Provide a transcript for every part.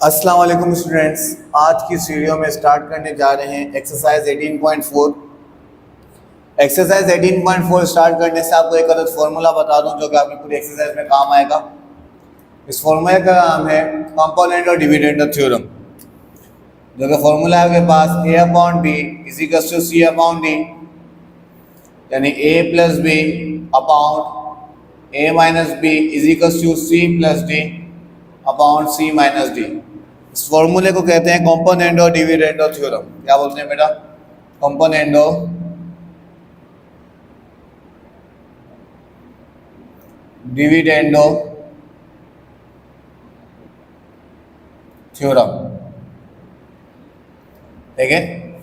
अस्सलाम वालेकुम स्टूडेंट्स, आज की इस वीडियो में स्टार्ट करने जा रहे हैं एक्सरसाइज 18.4। एक्सरसाइज 18.4 स्टार्ट करने से आपको एक अदद फार्मूला बता दूं जो कि आपकी पूरी एक्सरसाइज में काम आएगा। इस फार्मूले का नाम है कंपोनेंट और डिविडेंड थ्योरम। जो कि फार्मूला है आपके पास a upon b is equal to c upon d, यानी a plus b upon a minus b is equal to c plus d upon c minus d। इस फॉर्मूले को कहते हैं कंपोनेंट और डिविडेंड थ्योरम। क्या बोलते हैं बेटा? कंपोनेंट और डिविडेंड थ्योरम। ठीक है,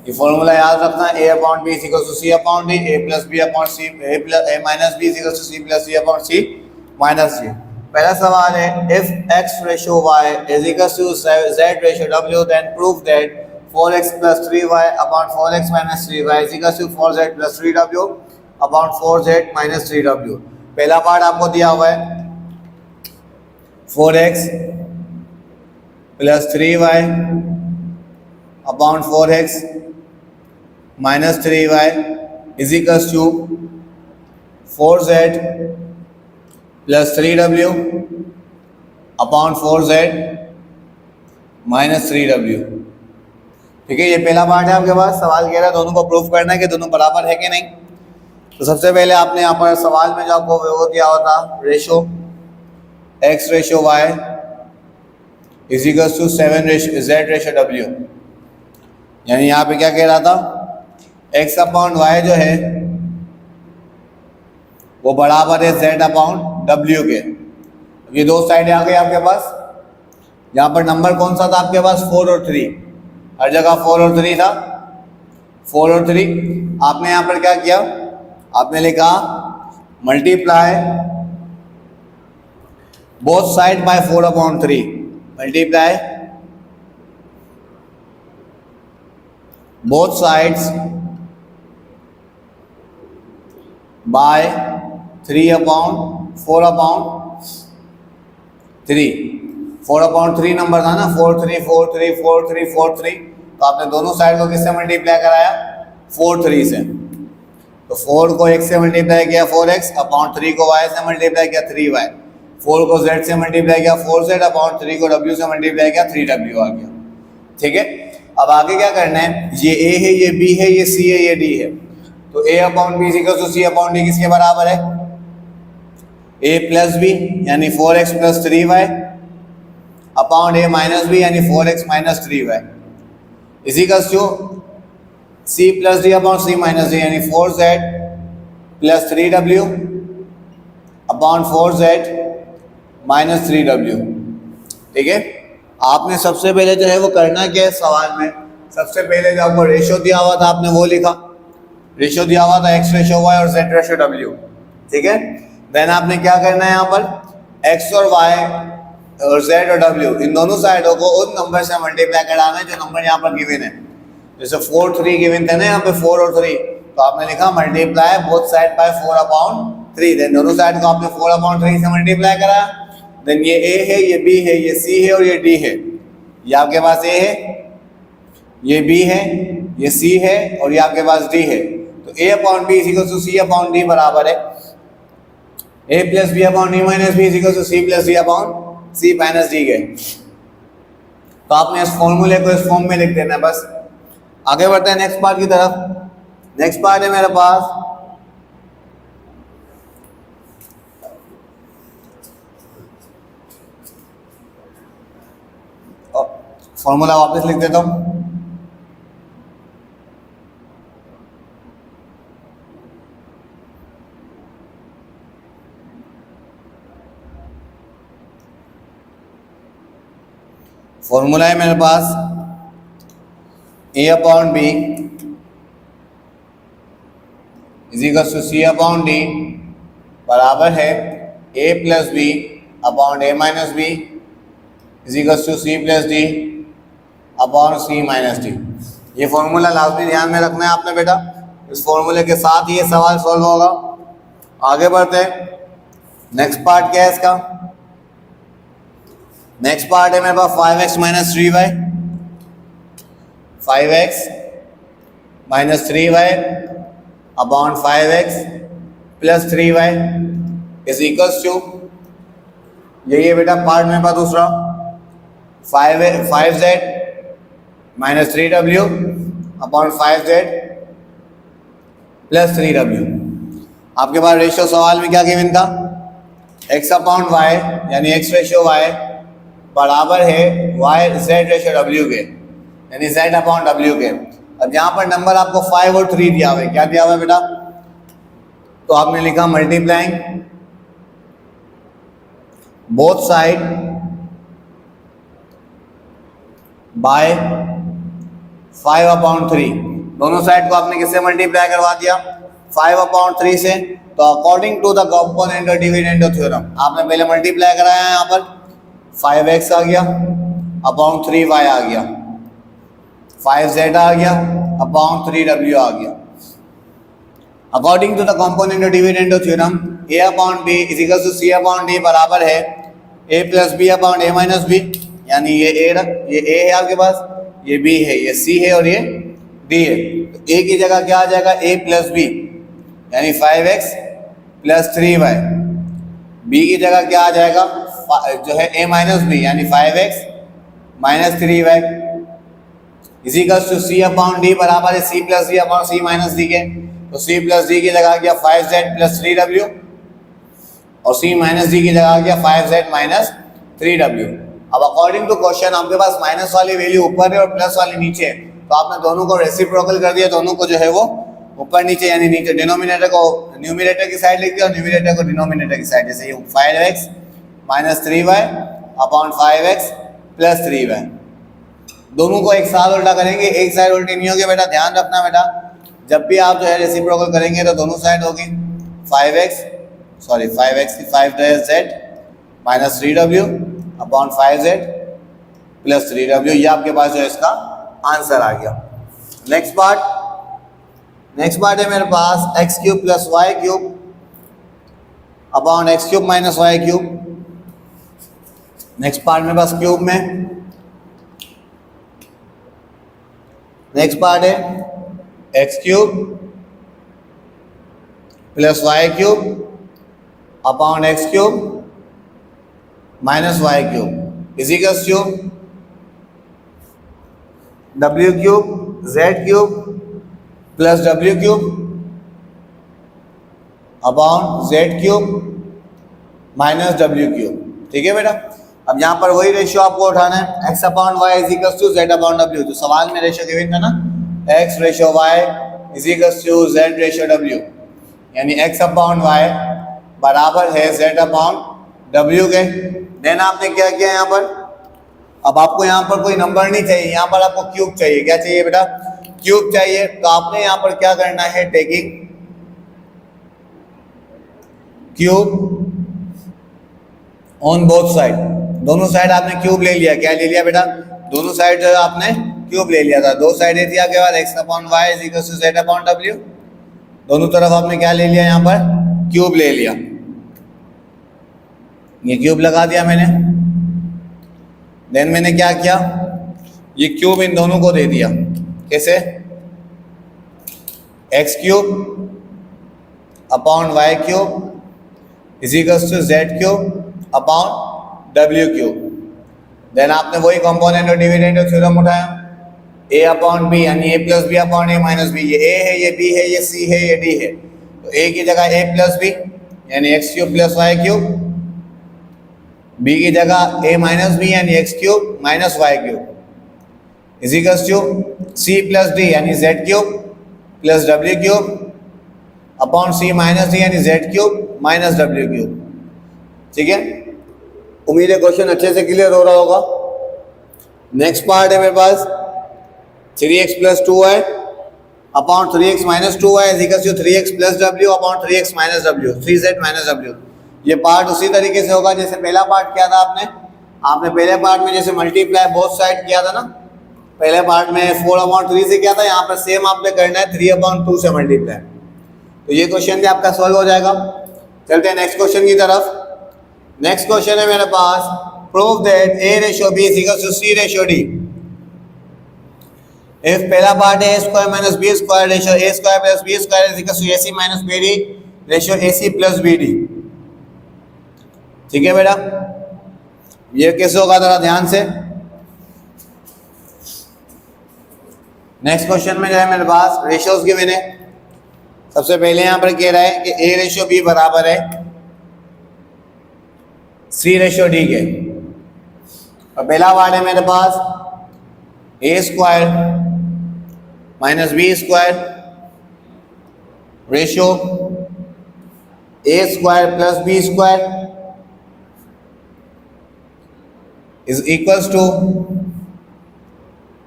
ये फॉर्मूला याद रखना, a upon b is equal to c upon d, a plus b upon c, a minus b is equal to c plus d upon c minus d। पहला सवाल है, if x ratio y is equal to z ratio w, then prove that 4x plus 3y upon 4x minus 3y is equal to 4z plus 3w upon 4z minus 3w। पहला part आपको दिया हुआ है 4x plus 3y upon 4x minus 3y is equal to 4z plus 3w upon 4z minus 3w। ठीक है, ये पहला part है आपके पास। सवाल कह रहा है दोनों को प्रूफ करना है कि दोनों बराबर है कि नहीं। तो सबसे पहले आपने यहाँ पर सवाल में जो आपको वो दिया हुआ था ratio x ratio y is equal to 7 z ratio w, यानी यहाँ पे क्या कह रहा था, x अपॉन y जो है वो बराबर है z अपॉन w के। ये दो साइड आ गई आपके पास। यहाँ पर नंबर कौन सा था आपके पास? 4 और 3। हर जगह 4 और 3 था। 4 और 3 आपने यहाँ पर क्या किया, आपने लिखा multiply both side by 4 upon 3, multiply both sides by 3 upon 4 upon 3। 4 upon 3 number था ना, 4 3 4 3 4 3 4 3। तो आपने दोनों साइड को किससे मल्टीप्लाई कराया? 4 3 से। तो 4 को x से मल्टीप्लाई किया 4x, अपॉन 3 को y से मल्टीप्लाई किया 3y, 4 को z से मल्टीप्लाई किया 4z, अपॉन 3 को w से मल्टीप्लाई किया 3w आ गया। ठीक है, अब आगे क्या करना है, ये a है, ये b है, ये c है, ये d है। तो a upon b is equal to c upon d किसके बराबर है? a प्लस b यानी 4x plus 3y upon a minus b यानी 4x minus 3y is equal to c plus d upon c minus d यानी 4z plus 3w upon 4z minus 3w। ठीक है, आपने सबसे पहले जो है वो करना क्या है सवाल में, सबसे पहले जो आपको रेशियो दिया हुआ था आपने वो लिखा। रेशियो दिया हुआ था x रेशियो y और z रेशियो w। ठीक है, देन आपने क्या करना है, यहाँ पर x और y और z और w इन दोनों साइडों को उन नंबर से मल्टीप्लाई कराना है जो नंबर यहाँ पर गिवन है। जैसे 4 3 गिवन थे ना यहाँ पे 4 और 3, तो आपने लिखा multiply both side by 4 upon 3। Then दोनों साइड को आपने 4 अपॉन 3 से मल्टीप्लाई करा। देन ये a है, ये b है, ये c है और ये d है। ये आपके पास a है, ये b है, ये c है और ये आपके पास d है। तो a upon b is equal to c upon d बराबर है a plus b upon d minus b is equal to c plus d upon c minus d के। तो आपने इस फॉर्मूले को इस फॉर्म में लिख देना है बस। आगे बढ़ते हैं नेक्स्ट पार्ट की तरफ। नेक्स्ट पार्ट है मेरे पास फॉर्मूला वापस लिख देता हूं। फॉर्मूला है मेरे पास a upon b is equal to c upon d बराबर है a plus b upon a minus b is equal to c plus d upon c minus d। ये फॉर्मूला लाजमी ध्यान में रखना है आपने बेटा। इस फॉर्मूले के साथ ही ये सवाल सॉल्व होगा। आगे बढ़ते हैं, नेक्स्ट पार्ट क्या है इसका, नेक्स्ट पार्ट है मेरे पास 5x minus 3y, 5x minus 3y upon 5x plus 3y is equals to, यही है बेटा पार्ट मेरे पास दूसरा, 5z minus 3w upon 5z plus 3w। आपके पास रेशियो सवाल में क्या गिवन था, x अपॉन y यानी x रेशियो y बराबर है y z रेशियो w के, यानी z अपॉन w के। अब यहाँ पर नंबर आपको 5 और 3 दिया हुआ है, क्या दिया हुआ है बेटा, तो आपने लिखा multiplying both side bye 5 upon 3, दोनों साइड को आपने किससे मल्टीप्लाई करवा दिया, 5 अपॉन 3 से। तो अकॉर्डिंग टू द कंपोनेंट और डिविडेंड थ्योरम आपने पहले मल्टीप्लाई कराया, यहाँ पर 5x आ गया अपॉन 3y आ गया, 5z आ गया अपॉन 3w आ गया। अकॉर्डिंग टू द कंपोनेंट और dividend theorem a upon b is equal to c upon d बराबर है a plus B upon a minus B, यानी ये a है आपके पास, ये b है, ये c है और ये d है। तो a की जगह क्या आ जाएगा, a प्लस बी यानी 5x प्लस 3y, b की जगह क्या आ जाएगा जो है a माइनस बी यानी 5x minus 3y is equal to c upon d बराबर है c plus d upon c minus d के। तो c प्लस d की जगह आ गया 5z प्लस 3w और c माइनस d की जगह आ गया 5z माइनस 3w। अब अकॉर्डिंग टू क्वेश्चन आपके पास माइनस वाली वैल्यू ऊपर है और प्लस वाली नीचे है, तो आपने दोनों को रेसिप्रोकल कर दिया, दोनों को जो है वो ऊपर नीचे यानी नीचे डिनोमिनेटर को न्यूमिनेटर की साइड लिख दिया और न्यूमिनेटर को डिनोमिनेटर की साइड, जैसे ये 5x minus 3y upon 5x plus 3y। दोनों को एक साथ उल्टा करेंगे, एक साइड उल्टी नहीं होगी बेटा, ध्यान रखना बेटा, जब भी आप जो है रेसिप्रोकल करेंगे तो दोनों साइड होगी 5x की 5z minus 3w upon 5z plus 3w, ये आपके पास जो है इसका आंसर आ गया। नेक्स्ट पार्ट है मेरे पास x cube plus Y cube upon x cube minus Y cube. Next part मेरे पास क्यूब में, नेक्स्ट पार्ट है x cube plus Y cube upon x cube minus Y cube is equals to w cube z cube plus w cube upon z cube minus w cube. ठीक है बेटा, अब यहाँ पर वही रेशियो आपको उठाना है, x upon y is equals to z upon w। जो सवाल में रेशियो गिवन था ना, x ratio y is equals to z ratio w, यानी x अपॉन y बराबर है z अपॉन w के। देन आपने क्या किया यहाँ पर, अब आपको यहाँ पर कोई नंबर नहीं चाहिए, यहाँ पर आपको क्यूब चाहिए। क्या चाहिए बेटा, क्यूब चाहिए। तो आपने यहाँ पर क्या करना है, taking cube on both side, दोनों साइड आपने क्यूब ले लिया। क्या ले लिया बेटा, दोनों साइड जो है आपने क्यूब ले लिया था। दो साइड थी आपके पास x upon y is equal to z upon w, दोनों तरफ आपने क्या ले लिया, यहाँ पर क्यूब ले लिया। ये क्यूब लगा दिया मैंने। देन मैंने क्या किया, ये क्यूब इन दोनों को दे दिया। कैसे, x cube upon y cube is equal to z cube upon w cube. Then आपने वही कंपोनेंट और डिविडेंड थ्योरम उठाया, a अपॉन b यानी a plus B upon a minus b. ये a है, ये b है, ये c है, ये d है। तो a की जगह a प्लस बी यानी x cube plus Y cube, b की जगह a माइनस बी यानी x cube minus Y cube is equal to c plus d यानी z cube plus w cube upon c minus d यानी z cube minus w cube. ठीक है, उम्मीद है question अच्छे से क्लियर हो रहा होगा। नेक्स्ट पार्ट है मेरे पास 3x plus 2y upon 3x minus 2y is equal to 3x plus w upon 3x minus w, 3z minus w। ये पार्ट उसी तरीके से होगा जैसे पहला पार्ट किया था आपने पहले पार्ट में जैसे मल्टीप्लाई बोथ साइड किया था ना, पहले पार्ट में 4 अपॉन 3 से किया था, यहाँ पर सेम आपने करना है 3 अपॉन 2 से मल्टीप्लाई। तो ये क्वेश्चन भी आपका सॉल्व हो जाएगा। चलते हैं नेक्स्ट क्वेश्चन की तरफ। नेक्स्ट क्वेश्चन है मेरे पास prove that A ratio B is equal to C ratio D। If पहला पार्ट है a square minus b square ratio a square plus b square is equal to ac minus bd ratio ac plus bd। ठीक है बेटा, ये कैसे होगा जरा ध्यान से। नेक्स्ट क्वेश्चन में जो है मेरे पास रेशियोज गिवन है। सबसे पहले यहां पर कह रहा है कि a रेशियो b बराबर है c रेशियो d के। और पहला पार्ट है मेरे पास a square minus b square ratio a square plus b square is equals to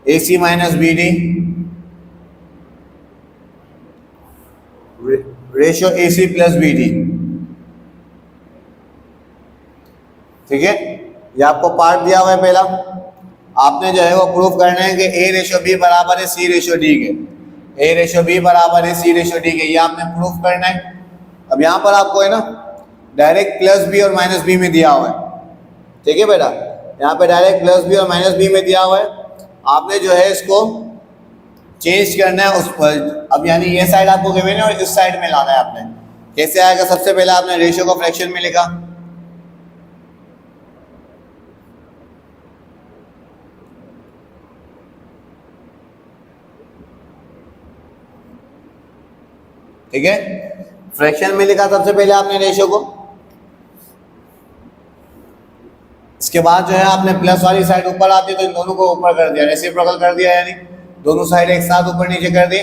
a c minus b d ratio a c plus b d. ठीक है, ये आपको पार्ट दिया हुआ है पहला, आपने जो है वो प्रूफ करना है कि a रेशियो b बराबर है c रेशियो d के। a रेशियो b बराबर है c रेशियो d के, ये आपने प्रूफ करना है। अब यहाँ पर आपको है ना डायरेक्ट प्लस b और माइनस b में दिया हुआ है। ठीक है बेटा, यहाँ पे डायरेक्ट प्लस b और माइनस b में दिया हुआ है, आपने जो है इसको चेंज करना है उस पर। अब यानी ये साइड आपको गिवन है और इस साइड में लाना है आपने। कैसे आएगा? सबसे पहले आपने रेशियो को फ्रैक्शन में लिखा, ठीक है, फ्रैक्शन में लिखा सबसे पहले आपने रेशियो को। इसके बाद जो है आपने प्लस वाली साइड ऊपर आती है तो इन दोनों को ऊपर कर दिया, रेसिप्रोकल कर दिया, यानी दोनों साइड एक साथ ऊपर नीचे कर दी।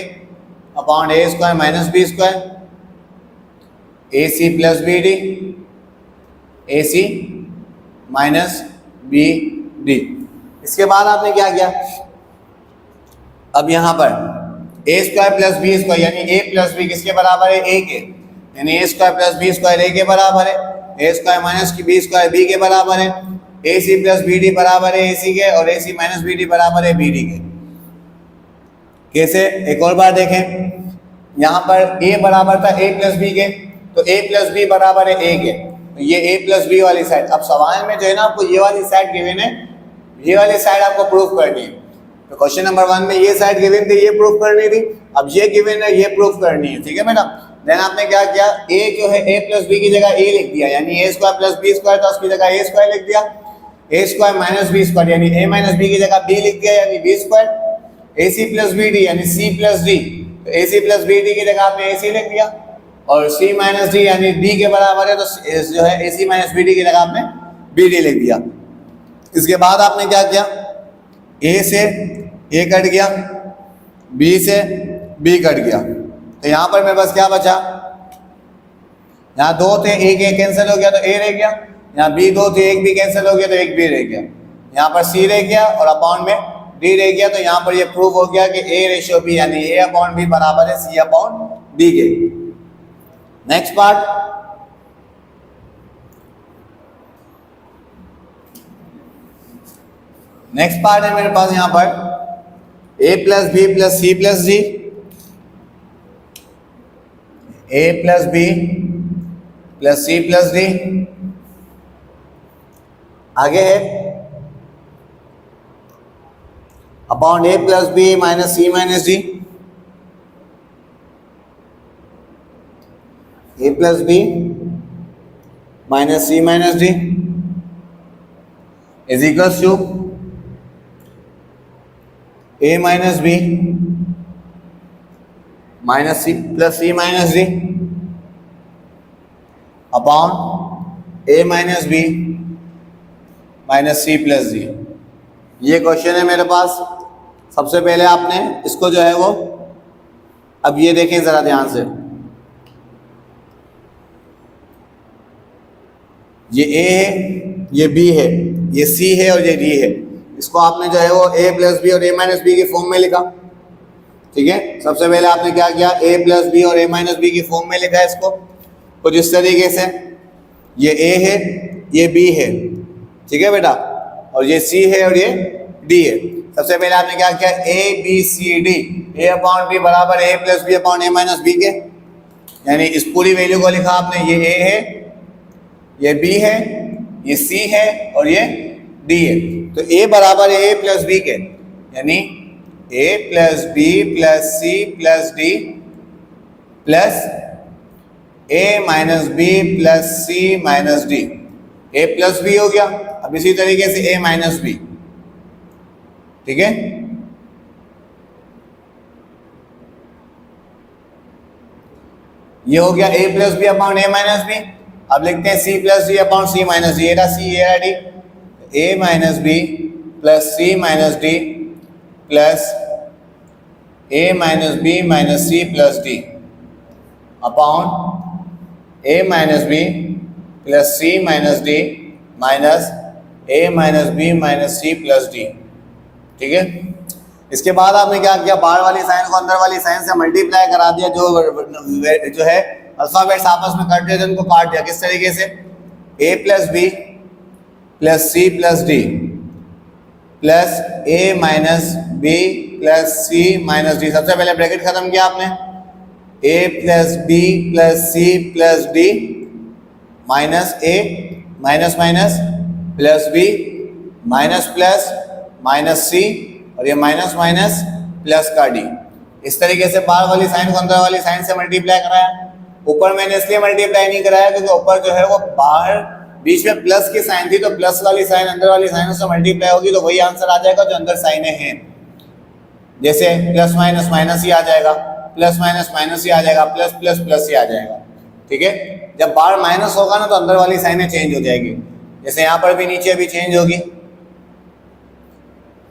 Upon a square minus b square a c plus b d a c minus b d. इसके बाद आपने क्या किया, अब यहां पर a square plus b square यानी ए प्लस बी किसके बराबर है? ए के, यानी a square plus b square a के बराबर है। A square minus b square b के बराबर है। A c plus b d बराबर है ए सी के, और a c minus b d बराबर है बी डी के। कैसे? एक और बार देखें, यहाँ पर a बराबर था a प्लस बी के, तो a प्लस बी बराबर है a के, तो ये a प्लस बी वाली साइड। अब सवाल में जो है ना आपको ये वाली साइड गिवन है, ये वाली साइड आपको प्रूफ करनी है। तो क्वेश्चन नंबर 1 में ये साइड गिवन थी, ये प्रूफ करनी थी। अब ये गिवन है, ये प्रूफ करनी है। ठीक है मैडम, देन आपने क्या किया, a जो है a प्लस बी की जगह a लिख दिया, यानी a square plus b square था उसकी जगह a स्क्वायर लिख दिया। a square minus b square यानी a माइनस बी की जगह b लिख दिया, यानी b square. A c plus b d यानी सी प्लस डी, तो a c plus b d की जगह आपने ए सी लिख दिया, और सी माइनस डी यानी डी के बराबर है, तो जो है a c minus b d की जगह आपने बी डी लिख दिया। इसके बाद आपने क्या किया, ए से ए कट गया, बी से बी कट गया, तो यहाँ पर मेरे पास क्या बचा, यहाँ 2 थे, एक ए कैंसिल हो गया तो ए रह गया, यहाँ बी 2 थे, एक बी कैंसिल हो गया तो एक बी रह गया, यहाँ पर सी रह गया और अपॉन में डी रह गया। तो यहाँ पर ये प्रूव हो गया कि ए रेशियो बी यानी ए अपॉन बी बराबर है सी अपॉन डी के। नेक्स्ट पार्ट, नेक्स्ट पार्ट है मेरे पास यहाँ पर a plus b plus c plus d, a plus b plus c plus d. आगे है upon a plus b minus c minus d, a plus b minus c minus d is equals to a minus b minus c plus c minus d upon a minus b minus c plus d. ये question है मेरे पास। सबसे पहले आपने इसको जो है वो, अब ये देखें जरा ध्यान से, ये ए है, ये बी है, ये सी है और ये डी है। इसको आपने जो है वो ए प्लस बी और ए माइनस बी के फॉर्म में लिखा। ठीक है, सबसे पहले आपने क्या किया, ए प्लस बी और ए माइनस बी की फॉर्म में लिखा है इसको कुछ इस तरीके से। ये ए है, ये बी है, ठीक है बेटा, और ये सी है और ये डी है। सबसे पहले आपने क्या किया, a b c d, a upon b बराबर a plus B upon a minus b के, यानी इस पूरी वैल्यू को लिखा आपने। ये ए है, ये बी है, ये सी है और ये डी है। तो ए बराबर है ए प्लस बी के, यानी a plus b plus c plus d plus a minus b plus c minus d. A plus b हो गया, अब इसी तरीके से ए माइनस बी, ठीक है। ये हो गया a plus B upon a minus b. अब लिखते हैं c plus d upon c minus d. ये रहा सी, ये रहा d, a minus b plus c minus d plus a minus b minus c plus d upon a minus b plus c minus d minus a minus b minus c plus d, ठीक है। इसके बाद आपने क्या किया, बाहर वाली sign को अंदर वाली साइन से मल्टीप्लाई करा दिया। जो है अल्फाबेट्स आपस में कट दिए, उनको काट दिया। किस तरीके से, a plus b plus c plus d plus a minus b plus c minus d. सबसे पहले ब्रैकेट खत्म किया आपने, a plus b plus c plus d minus a minus minus plus b minus plus minus c, और ये minus minus plus का d. इस तरीके से बाहर वाली साइन को अंदर वाली साइन से मल्टीप्लाई कराया। ऊपर मैंने इसलिए मल्टीप्लाई नहीं कराया क्योंकि ऊपर जो है वो बाहर बीच में प्लस की साइन थी, तो प्लस वाली साइन अंदर वाली साइन से मल्टीप्लाई होगी तो वही आंसर आ जाएगा जो अंदर साइनें हैं। जैसे प्लस माइनस माइनस ही आ जाएगा, प्लस माइनस माइनस ही आ जाएगा, प्लस प्लस प्लस ही आ जाएगा, ठीक है। जब बाहर माइनस होगा ना तो अंदर वाली साइनें चेंज हो जाएगी। जैसे यहाँ पर भी नीचे भी चेंज होगी,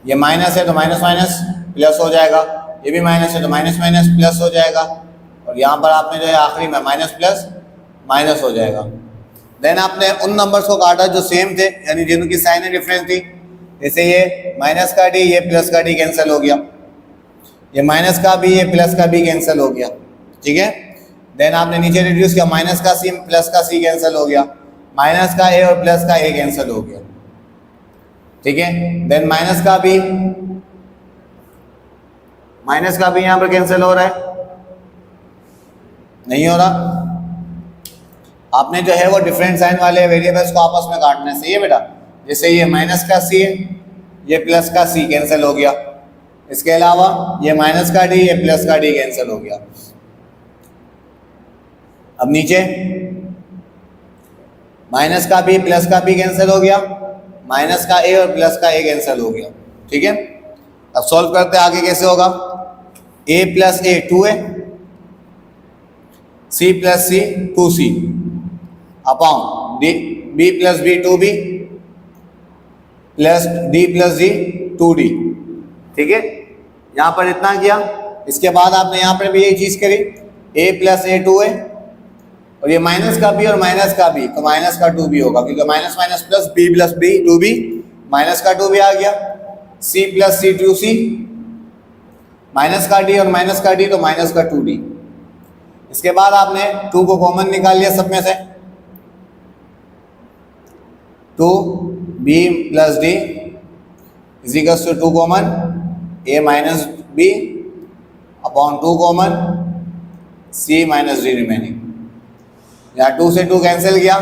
ये माइनस है तो माइनस माइनस प्लस हो जाएगा, ये भी माइनस है तो माइनस माइनस प्लस हो जाएगा, और यहाँ पर आपने जो है आखिरी में माइनस प्लस माइनस हो जाएगा। देन आपने उन नंबर्स को काटा जो सेम थे, यानी जिनकी साइन डिफरेंस थी। जैसे ये माइनस का डी, ये प्लस का डी कैंसिल हो गया, ये माइनस का बी, ये प्लस का बी कैंसिल हो गया, ठीक है। देन आपने नीचे रिड्यूस किया, माइनस का सी प्लस का सी कैंसिल हो गया, माइनस का ए और प्लस का ए कैंसिल हो गया, ठीक है। देन माइनस का बी यहाँ पर कैंसिल हो रहा है, नहीं हो रहा। आपने जो है वो डिफरेंट साइन वाले वेरिएबल्स को आपस में काटना है, सही है बेटा। जैसे ये माइनस का सी है, ये प्लस का सी कैंसिल हो गया। इसके अलावा ये माइनस का डी, ये प्लस का डी कैंसिल हो गया। अब नीचे माइनस का बी प्लस का बी कैंसिल हो गया, माइनस का ए और प्लस का ए कैंसिल हो गया, ठीक है। अब सॉल्व करते हैं आगे कैसे होगा। A plus a 2a, c plus c 2c upon b plus b 2b plus d plus d 2d, ठीक है। यहाँ पर इतना किया। इसके बाद आपने यहाँ पर भी यही चीज करी, a प्लस ए 2a, और ये माइनस का बी और माइनस का बी, तो माइनस का 2b होगा क्योंकि minus minus plus b 2b, minus का 2b आ गया। c plus c 2c, minus का डी और माइनस का डी तो माइनस का 2d। इसके बाद आपने 2 को कॉमन निकाल लिया सब में से, 2b plus d is equals to 2 common a minus b upon 2 common c minus d remaining. यहाँ 2 से 2 कैंसिल किया,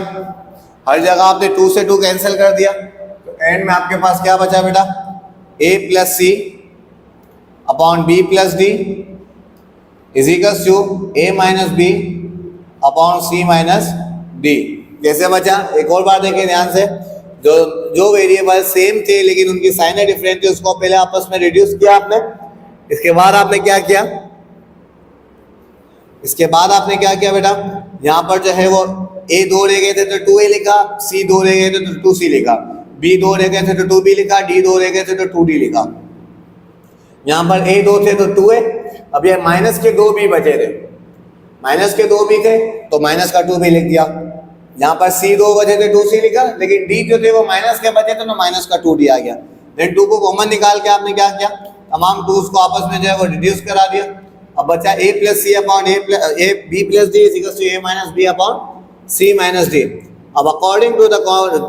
हर जगह आपने 2 से 2 कैंसिल कर दिया, तो एंड में आपके पास क्या बचा बेटा, a plus c upon b plus d is equals to a minus b upon c minus d. कैसे बचा, एक और बार देखिए ध्यान से। जो वेरिएबल सेम थे लेकिन उनकी साइनें डिफरेंट थी, उसको पहले आपस में रिड्यूस किया आपने। इसके बाद आपने क्या किया, बेटा, यहाँ पर जो है वो a 2 रह गए थे तो 2a लिखा, c 2 रह गए थे तो 2c लिखा, b 2 रह गए थे तो 2b लिखा, d 2 रह गए थे तो 2d लिखा। यहाँ पर a 2 थे तो 2a, अब ये माइनस के 2b बचे थे, माइनस के 2b थे तो माइनस का 2b लिख दिया। यहाँ पर c 2 बचे थे 2c लिखा, लेकिन d जो थे वो माइनस के बचे थे तो माइनस का 2d आ गया। देन 2 को कॉमन निकाल के आपने क्या किया, तमाम 2s को आपस में जो है वो रिड्यूस करा दिया। अब बचा a plus c upon b plus d is equal to a minus b upon c minus d। अब अकॉर्डिंग टू द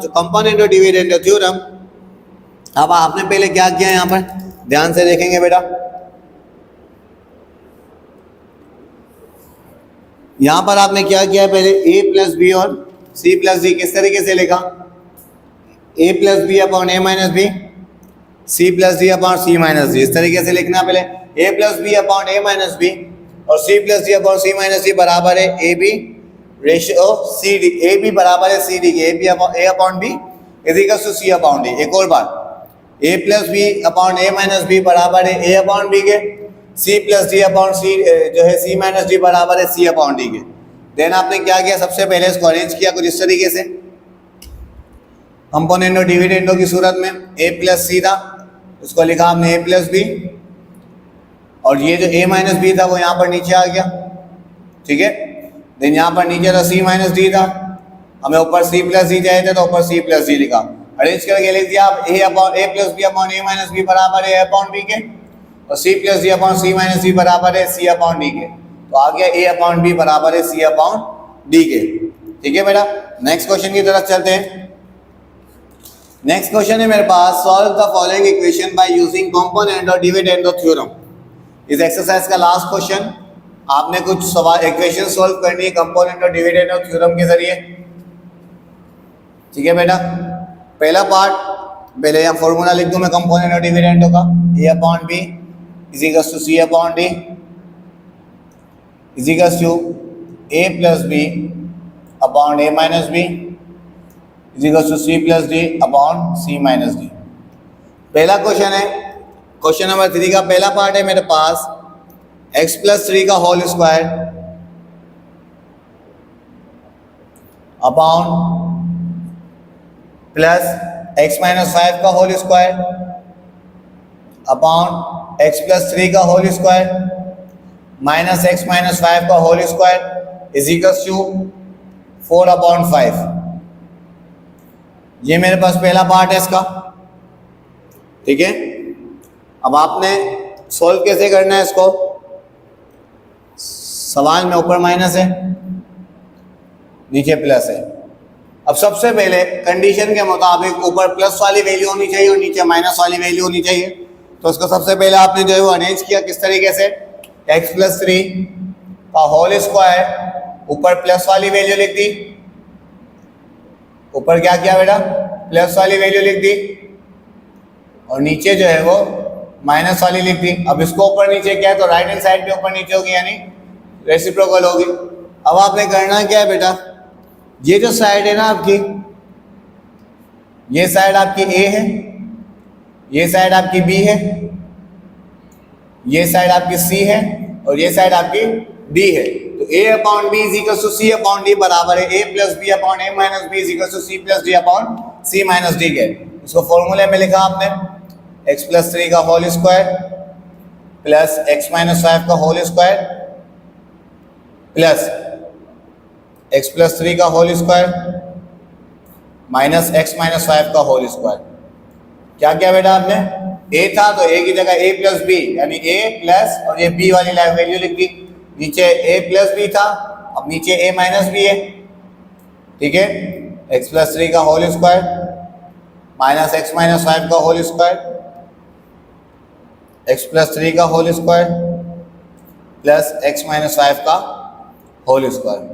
कंपोनेंट और डिविडेंड थ्योरम, अब आपने पहले क्या किया, यहाँ पर ध्यान से देखेंगे बेटा। यहाँ पर आपने क्या किया, पहले a प्लस बी और c प्लस डी किस तरीके से लिखा, a plus B upon a minus b, c plus d upon c minus d. इस तरीके से लिखना पहले a plus B upon a minus b और c plus d upon c minus d बराबर है a b ratio c d. A b बराबर है सी डी के, a upon b is equal to c upon D. एक और बार, ए plus B upon a minus B बराबर है ए upon B के, सी प्लस डी अपॉन सी जो है सी माइनस डी बराबर है सी अपॉन डी के। देन आपने क्या किया, सबसे पहले इसको अरेंज किया कुछ इस तरीके से, कंपोनेंट और डिविडेंडो की सूरत में। ए प्लस सी था, उसको लिखा हमने ए प्लस बी, और ये जो ए माइनस बी था वो यहाँ पर नीचे आ गया, ठीक है। देन यहाँ पर नीचे था सी माइनस डी था, हमें ऊपर सी प्लस डी चाहिए थे तो ऊपर सी प्लस डी लिखा। अरेंज करके लिख दिया आप ए plus B upon a minus B बराबर है ए अपॉन बी के, और c plus d upon c minus d बराबर है सी अपॉन डी के। तो आ गया ए अपॉन बी बराबर है सी अपॉन डी के, ठीक है बेटा। नेक्स्ट क्वेश्चन की तरफ चलते हैं। नेक्स्ट क्वेश्चन है मेरे पास, solve the following equation by using component और डिविडेंडो थ्योरम। इस एक्सरसाइज का लास्ट क्वेश्चन, आपने कुछ सवाल इक्वेशन सॉल्व करनी है कंपोनेंट और डिविडेंडो थ्योरम के जरिए, ठीक है बेटा। पहला पार्ट, पहले यहाँ फॉर्मूला लिख दूं मैं कंपोनेंट और डिविडेंडो का, a upon b is equal to c upon d is equal to a plus B upon a minus b is equal to c plus d upon c minus d. पहला question है, question number 3 का पहला part है मेरे पास, x plus 3 का whole square upon plus x minus 5 का whole square upon x plus 3 का whole square minus x minus 5 का whole square is equal to 4 upon 5। ये मेरे पास पहला पार्ट है इसका, ठीक है। अब आपने सॉल्व कैसे करना है इसको, सवाल में ऊपर माइनस है नीचे प्लस है। अब सबसे पहले कंडीशन के मुताबिक ऊपर प्लस वाली वैल्यू होनी चाहिए और नीचे माइनस वाली वैल्यू होनी चाहिए। तो इसको सबसे पहले आपने जो है वो अरेंज किया किस तरीके से, x प्लस 3 का होल स्क्वायर, ऊपर प्लस वाली वैल्यू लिख दी, ऊपर क्या किया बेटा, प्लस वाली वैल्यू लिख दी, और नीचे जो है वो माइनस वाली लिख दी। अब इसको ऊपर नीचे क्या है तो राइट हैंड साइड पे ऊपर नीचे होगी, यानी रेसिप्रोकल होगी। अब आपने करना क्या है बेटा, ये जो साइड है ना आपकी, ये साइड आपकी A है, ये साइड आपकी B है, ये साइड आपकी C है, और ये साइड आपकी D है। तो A upon B is equal to C upon D बराबर है A plus B upon A minus B is equal to C plus D upon C minus D के। इसको फॉर्मूले में लिखा आपने, x प्लस 3 का whole square plus x minus 5 का whole square plus x plus 3 का whole square minus x minus 5 का होल स्क्वायर। क्या किया बेटा आपने, a था तो a की जगह a प्लस b यानी a प्लस और ये b वाली वैल्यू लिख दी, नीचे a प्लस b था, अब नीचे a माइनस b है, ठीक है। x प्लस 3 का whole square minus x minus 5 का होल स्क्वायर, x प्लस 3 का whole square plus x minus 5 का होल स्क्वायर।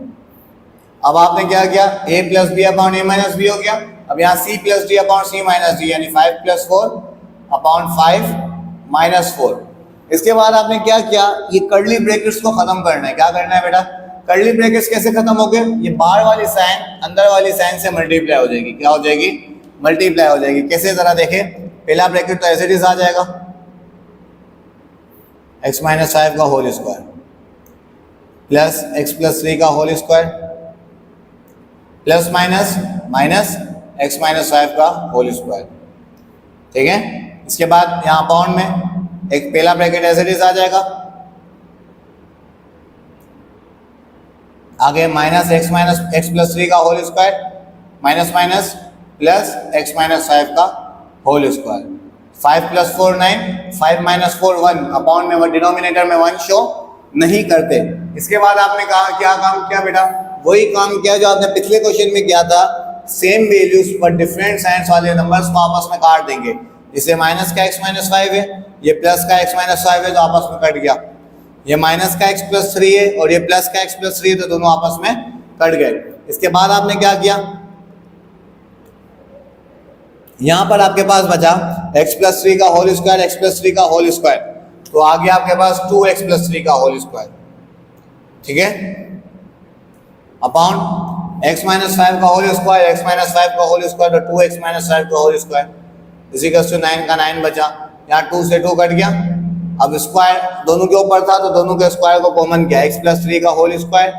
अब आपने क्या किया, a plus B upon a minus b हो गया। अब यहाँ c plus d upon c minus d यानी 5 प्लस 4 अपॉन 5 माइनस 4। इसके बाद आपने क्या किया, ये कर्ली ब्रैकेट्स को खत्म करना है। क्या करना है बेटा, कर्ली ब्रैकेट्स कैसे खत्म हो गए, ये बाहर वाली साइन अंदर वाली साइन से मल्टीप्लाई हो जाएगी। क्या हो जाएगी, मल्टीप्लाई हो जाएगी। कैसे जरा देखें, पहला ब्रैकेट तो ऐसे इट इज आ जाएगा, x माइनस 5 का whole square plus x plus 3 का whole square plus minus minus x minus 5 का होल स्क्वायर, ठीक है। इसके बाद यहाँ बाउंड में एक पहला ब्रैकेट एज इट इज आ जाएगा, आगे माइनस x प्लस 3 का whole square minus minus plus x minus 5 का whole square. 5 plus 4 9, 5 minus 4 1, upon में डिनोमिनेटर में 1 शो नहीं करते। इसके बाद आपने कहा क्या काम किया बेटा, वही काम किया जो आपने पिछले क्वेश्चन में किया था, सेम वैल्यूज पर डिफरेंट साइंस वाले नंबर्स को आपस में काट देंगे। जैसे माइनस का x माइनस 5 है, ये प्लस का x माइनस 5 है तो आपस में कट गया, ये माइनस का x प्लस 3 है और ये प्लस का x प्लस 3 है तो दोनों आपस में कट गए। इसके बाद आपने क्या किया, यहाँ पर आपके पास बचा x प्लस 3 का होल स्क्वायर, x प्लस 3 का होल स्क्वायर, तो आ गया आपके पास 2x प्लस 3 का होल स्क्वायर, ठीक है, अपॉन x माइनस 5 का होल स्क्वायर, x माइनस 5 का होल स्क्वायर, तो 2x माइनस 5 का होल स्क्वायर इजिकल्स टू 9 का 9 बचा, यहाँ 2 से 2 कट गया। अब स्क्वायर दोनों के ऊपर था तो दोनों के स्क्वायर को कॉमन किया, x प्लस 3 का whole square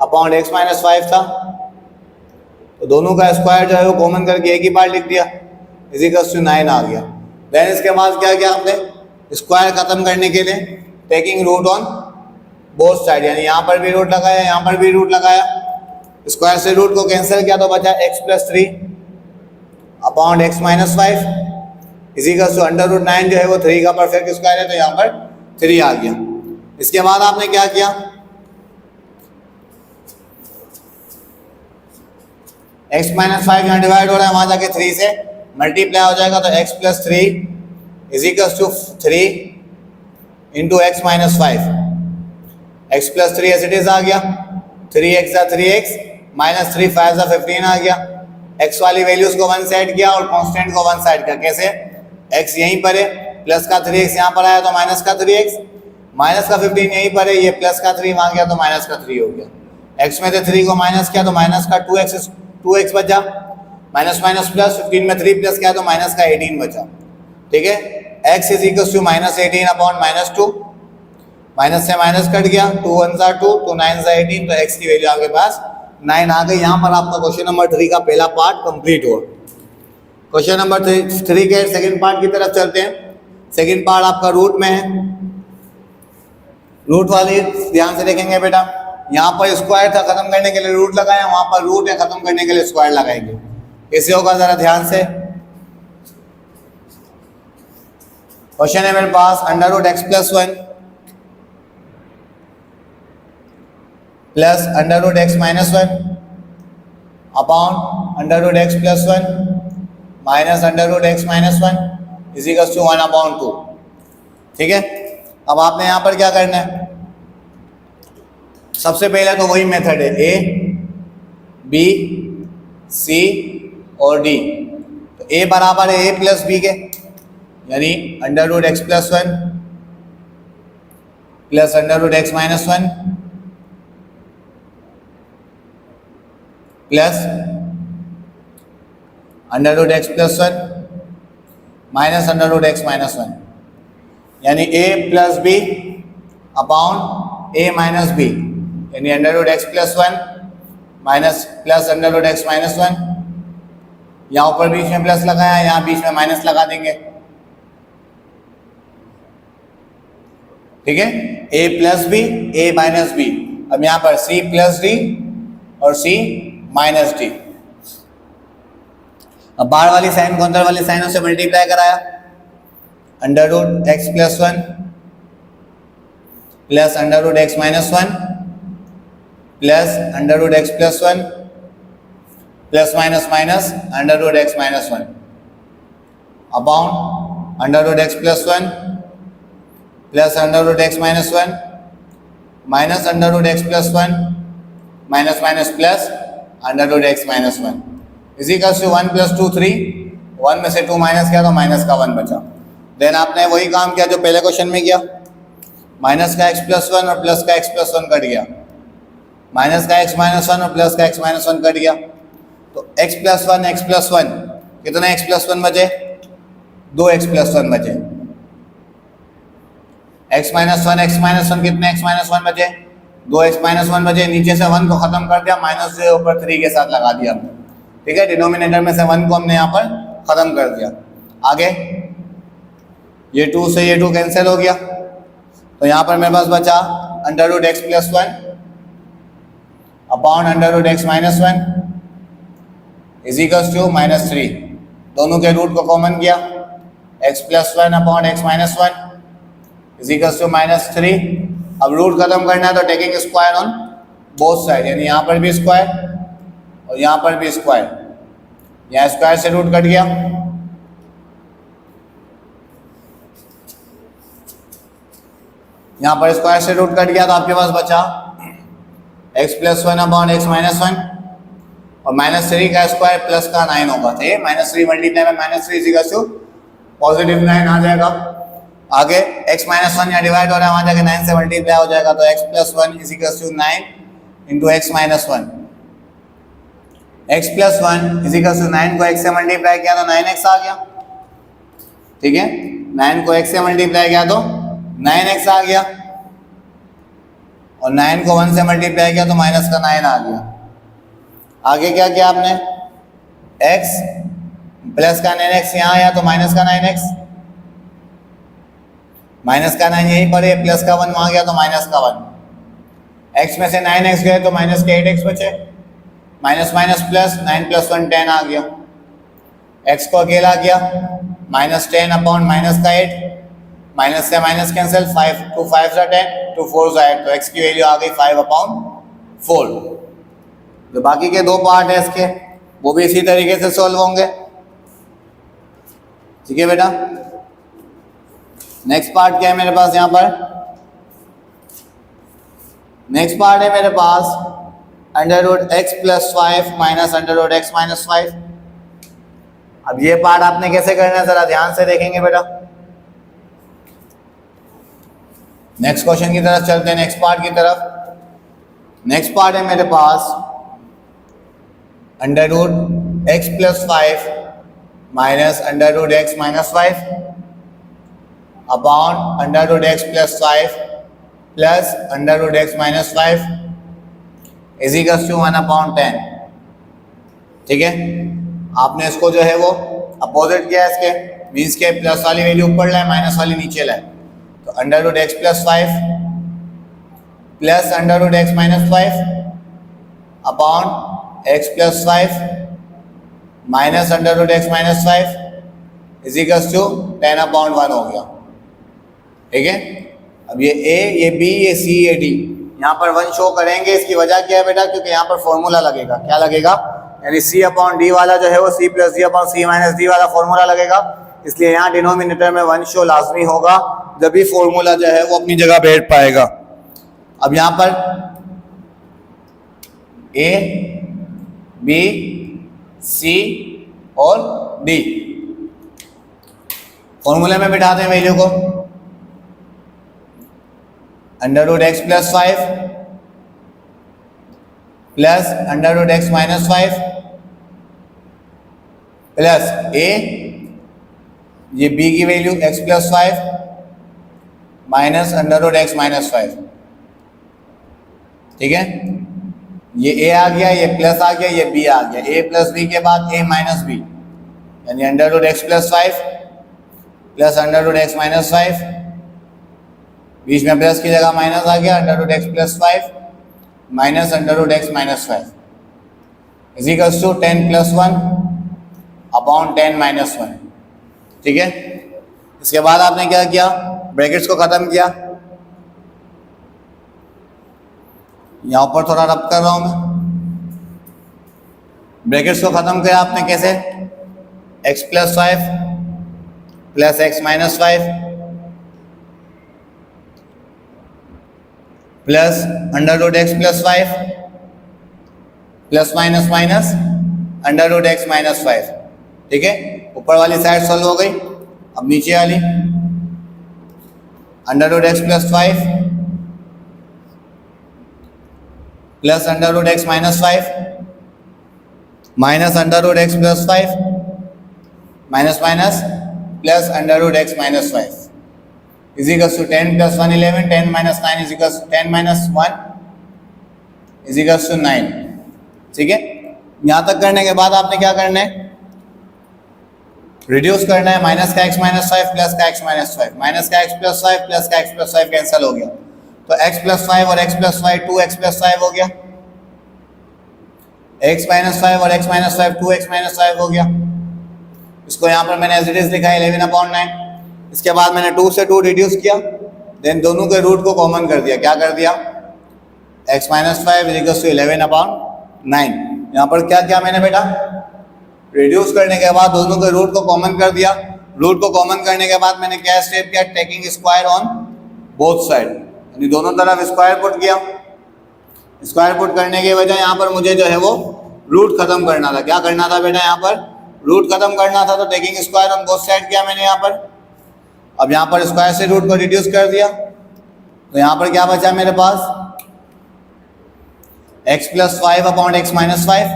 upon x minus 5 था, तो दोनों का स्क्वायर जो है वो कॉमन करके एक ही बार लिख दिया, इजिकल्स टू 9 आ गया। देन इसके बाद क्या किया आपने, स्क्वायर खत्म करने के लिए taking root on both side, यानी यहाँ पर भी रूट लगाया, यहाँ पर भी रूट लगाया, स्क्वायर से रूट को कैंसिल किया तो बचा x plus 3 upon x minus 5 इजिकल्स to under root 9 जो है वो 3 का परफेक्ट स्क्वायर है, तो यहाँ पर 3 आ गया। इसके बाद आपने क्या किया, x माइनस 5 यहाँ डिवाइड हो रहा है, वहां जाके 3 से मल्टीप्लाई हो जाएगा, तो x plus 3 equals to 3 into x minus 5, x plus 3 as it is आ गया, 3x का 3x माइनस 3 5 का 15 आ गया, x वाली वैल्यूज को वन साइड किया और कांस्टेंट को वन साइड किया, कैसे, x यहीं पर है, प्लस का 3x यहाँ पर आया तो माइनस का 3x, माइनस का 15 यहीं पर है, ये प्लस का 3 वहां गया तो माइनस का 3 हो गया, x में से 3 को माइनस किया तो माइनस का 2x बचा, माइनस माइनस प्लस, 15 में 3 प्लस किया तो माइनस का 18 बचा, ठीक है, x is equal to minus 18 upon minus 2, minus से माइनस कट गया, 2 1 सा 2, तो 9 सा 18, तो x की वैल्यू आपके पास 9 आ गई। यहाँ पर आपका क्वेश्चन नंबर 3 का पहला पार्ट कंप्लीट हुआ। क्वेश्चन नंबर 3 के सेकंड पार्ट की तरफ चलते हैं। सेकंड पार्ट आपका रूट में है, रूट वाली ध्यान से देखेंगे बेटा, यहाँ पर स्क्वायर था, खत्म करने के लिए रूट लगाया, वहां पर रूट है, खत्म करने के लिए स्क्वायर लगाएंगे, कैसे होगा जरा ध्यान से। क्वेश्चन है मेरे पास, under root x plus 1 plus under root x minus 1 upon under root x plus 1 minus under root x minus 1 is equal to 1 upon 2, ठीक है। अब आपने यहाँ पर क्या करना है, सबसे पहले तो वही मेथड है, ए बी सी और डी, तो ए बराबर है ए प्लस बी के, यानी under root x plus 1 plus under root x minus 1 plus under root x plus 1 minus under root x minus 1, यानी a plus B upon a minus B, यानी under root x plus 1 minus plus under root x minus 1, यहाँ ऊपर बीच में plus लगाया, यहाँ बीच में minus लगा देंगे, ठीक है, a plus b a minus b. अब यहाँ पर c प्लस डी और c माइनस डी। अब बाहर वाली साइन को अंदर वाली साइनों से मल्टीप्लाई कराया, under root x plus 1 plus under root x minus 1 plus under root x plus 1 plus minus minus under root x minus 1 upon under root x plus 1 plus under root x minus 1 minus under root x plus 1 minus minus plus under root x minus 1 is equal to 1 plus 2 3, 1 में से 2 minus किया तो minus का 1 बचा। Then आपने वही काम किया जो पहले क्वेश्चन में किया, माइनस का x प्लस 1 और प्लस का x प्लस 1 कट गया, माइनस का x माइनस 1 और प्लस का x माइनस 1 कट गया, तो x प्लस 1 कितना x प्लस 1 बचे, 2x प्लस 1 बचे, x माइनस 1 कितने x माइनस 1 बचे, 2x माइनस 1 बचे, नीचे से 1 को खत्म कर दिया, माइनस से ऊपर 3 के साथ लगा दिया, ठीक है, डिनोमिनेटर में से 1 को हमने यहाँ पर खत्म कर दिया। आगे ये 2 से ये 2 कैंसिल हो गया, तो यहाँ पर मेरे पास बचा under root x plus 1 upon under root x minus 1 is equal to minus 3, दोनों के रूट को कॉमन किया, x plus 1 upon x minus 1 is equal to minus 3। अब रूट खत्म करना है तो taking square on both side, यानी यहाँ पर भी स्क्वायर और यहाँ पर भी स्क्वायर, यहाँ स्क्वायर से रूट कट गया, यहाँ पर स्क्वायर से रूट कट गया, तो आपके पास बचा x plus 1 upon x minus 1 और -3 का स्क्वायर प्लस का 9 होगा, तो ये -3 मल्टीप्लाई में -3 इज इक्वल टू पॉजिटिव 9 आ जाएगा। आगे x माइनस 1 यहाँ डिवाइड हो रहा है, वहां जाके 9 से मल्टीप्लाई हो जाएगा, तो x plus 1 is equal to 9 into x minus 1। x plus 1 is equal to 9 को x से मल्टीप्लाई किया तो 9x आ गया, ठीक है। 9 को x से मल्टीप्लाई किया तो 9x आ गया, और 9 को 1 से मल्टीप्लाई किया तो माइनस का 9 आ गया। आगे क्या किया आपने, x प्लस का 9x यहाँ आया तो माइनस का 9x, माइनस का 9 यहीं पर है, प्लस का 1 वहां गया तो माइनस का 1। x में से 9x गए तो माइनस के 8x बचे, माइनस माइनस प्लस, 9 प्लस 1 10 आ गया। x को अकेला किया, माइनस 10 अपॉन माइनस का 8, माइनस से माइनस कैंसिल, 5 2 5 सा 10 2 4 सा 8, तो x की वैल्यू आ गई 5 अपॉन 4। तो बाकी के दो पार्ट है इसके, वो भी इसी तरीके से सॉल्व होंगे, ठीक है बेटा। नेक्स्ट पार्ट क्या है मेरे पास यहाँ पर, नेक्स्ट पार्ट है मेरे पास under root x plus 5 minus under root x minus 5। अब ये पार्ट आपने कैसे करना है जरा ध्यान से देखेंगे बेटा। नेक्स्ट क्वेश्चन की तरफ चलते हैं, नेक्स्ट पार्ट की तरफ। नेक्स्ट पार्ट है मेरे पास under root x plus 5 minus under root x minus 5 upon under root x plus 5 plus under root x minus 5 is equal to 1 upon 10, ठीक है। आपने इसको जो है वो अपोजिट किया है इसके, मीन्स के प्लस वाली वैल्यू ऊपर लाए, माइनस वाली नीचे लाए, तो under root x plus 5 plus under root x minus 5 upon x plus 5 minus under root x minus 5 is equal to 10 upon 1 हो गया, ठीक है। अब ये a, ये b, ये c, ये d यहाँ पर 1 शो करेंगे। इसकी वजह क्या है बेटा, क्योंकि यहाँ पर फॉर्मूला लगेगा। क्या लगेगा, यानी c अपॉन d वाला जो है वो c plus d upon c minus d वाला फॉर्मूला लगेगा, इसलिए यहाँ डिनोमिनेटर में 1 शो लाजमी होगा, जब भी फॉर्मूला जो है वो अपनी जगह बैठ पाएगा। अब यहाँ पर a, b, c और d फॉर्मूले में बिठाते हैं वैल्यू को। Under root x plus 5 plus under root x minus 5 plus a, ये b की value x plus 5 minus under root x minus 5, ठीक है। ये a आ गया, ये प्लस आ गया, ये b आ गया। a प्लस b के बाद a माइनस b, यानी under root x plus 5 plus under root x minus 5, बीच में प्लस की जगह माइनस आ गया, under root x plus 5 minus under root x minus 5 is equal to 10 plus 1 upon 10 minus 1, ठीक है। इसके बाद आपने क्या किया, ब्रैकेट्स को खत्म किया। यहां पर थोड़ा रब कर रहा हूं मैं। ब्रैकेट्स को खत्म किया आपने कैसे, x plus 5 plus x minus 5 plus under root x plus 5 plus minus minus under root x minus 5, ठीक है। ऊपर वाली साइड सॉल्व हो गई। अब नीचे वाली under root x plus 5 plus under root x minus 5 minus under root x plus 5 minus minus plus under root x minus 5 is equal to 10 plus 1 11, 10 minus 9 is equal to 10 minus 1 is equal to 9, ठीक है। यहां तक करने के बाद आपने क्या करना है, रिड्यूस करना है। माइनस का x माइनस 5 प्लस का x माइनस 5, माइनस का x प्लस 5 प्लस का x प्लस 5 कैंसिल हो गया, तो x प्लस 5 और x प्लस 5 2x प्लस 5 हो गया, x माइनस 5 और x माइनस 5 2x माइनस 5 हो गया। इसको यहाँ पर मैंने एज इट इज लिखा है 11 अपॉन 9। इसके बाद मैंने 2 से 2 रिड्यूस किया, देन दोनों के रूट को कॉमन कर दिया। क्या कर दिया, x minus 5 is equal to 11 upon 9। यहाँ पर क्या किया मैंने बेटा, रिड्यूस करने के बाद दोनों के रूट को कॉमन कर दिया। रूट को कॉमन करने के बाद मैंने क्या स्टेप किया, taking square on both side, यानी दोनों तरफ स्क्वायर पुट किया। स्क्वायर पुट करने की वजह यहाँ पर मुझे जो है वो रूट खत्म करना था। क्या करना था बेटा, यहाँ पर रूट खत्म करना था, तो taking square on both side किया मैंने यहाँ पर। अब यहाँ पर स्क्वायर से रूट को रिड्यूस कर दिया, तो यहाँ पर क्या बचा मेरे पास, x plus 5 upon x minus 5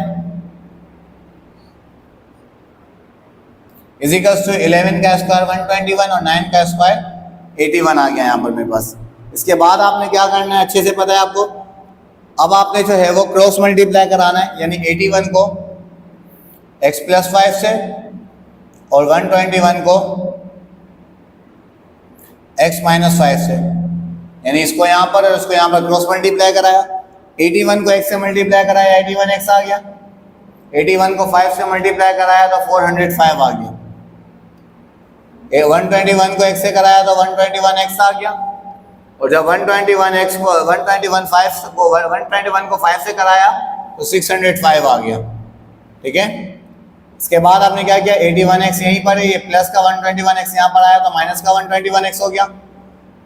इजिकल्स to 11 का स्क्वायर 121 और 9 का स्क्वायर 81 आ गया यहाँ पर मेरे पास। इसके बाद आपने क्या करना है, अच्छे से पता है आपको। अब आपने जो है वो क्रॉस मल्टीप्लाई कराना है, यानी 81 को x प्लस 5 से और 121 को x माइनस 5 से, यानी इसको यहाँ पर और इसको यहाँ पर क्रॉस मल्टीप्लाई कराया। 81 को x से मल्टीप्लाई कराया, 81x आ गया। 81 को 5 से मल्टीप्लाई कराया तो 405 आ गया। 121 को x से कराया तो 121x आ गया। और जब 121 को 5 से कराया तो 605 आ गया। ठीक है, इसके बाद आपने क्या किया, 81x यहीं पर है, ये प्लस का 121x यहाँ पर आया तो माइनस का 121x हो गया।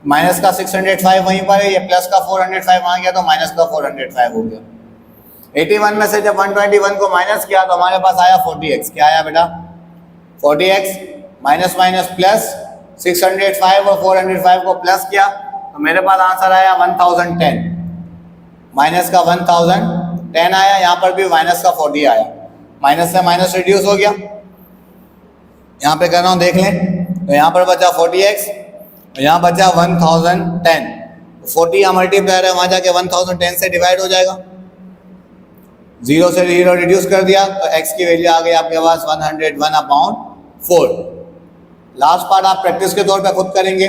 माइनस का 605 वहीं पर है, ये प्लस का 405 आ गया तो माइनस का 405 हो गया। 81 में से जब 121 को माइनस किया तो हमारे पास आया 40x। क्या आया बेटा, 40x माइनस माइनस प्लस 605 और 405 को प्लस किया तो मेरे पास आंसर आया 1010। माइनस का 1010 आया, यहाँ पर भी माइनस का 40 आया। माइनस से माइनस रिड्यूस हो गया, यहाँ पे कर रहा हूँ देख लें। तो यहाँ पर बचा 40x, यहाँ बचा 1010। 40 यहाँ मल्टीप्लायर है, वहाँ जाके 1010 से डिवाइड हो जाएगा। 0 से 0 रिड्यूस कर दिया तो x की वैल्यू आ गई आपके पास 101/4। लास्ट पार्ट आप प्रैक्टिस के तौर पे खुद करेंगे।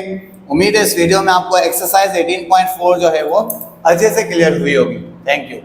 उम्मीद है इस वीडियो में आपको एक्सरसाइज 18.4 जो है वो अच्छे से क्लियर हुई होगी। Thank you.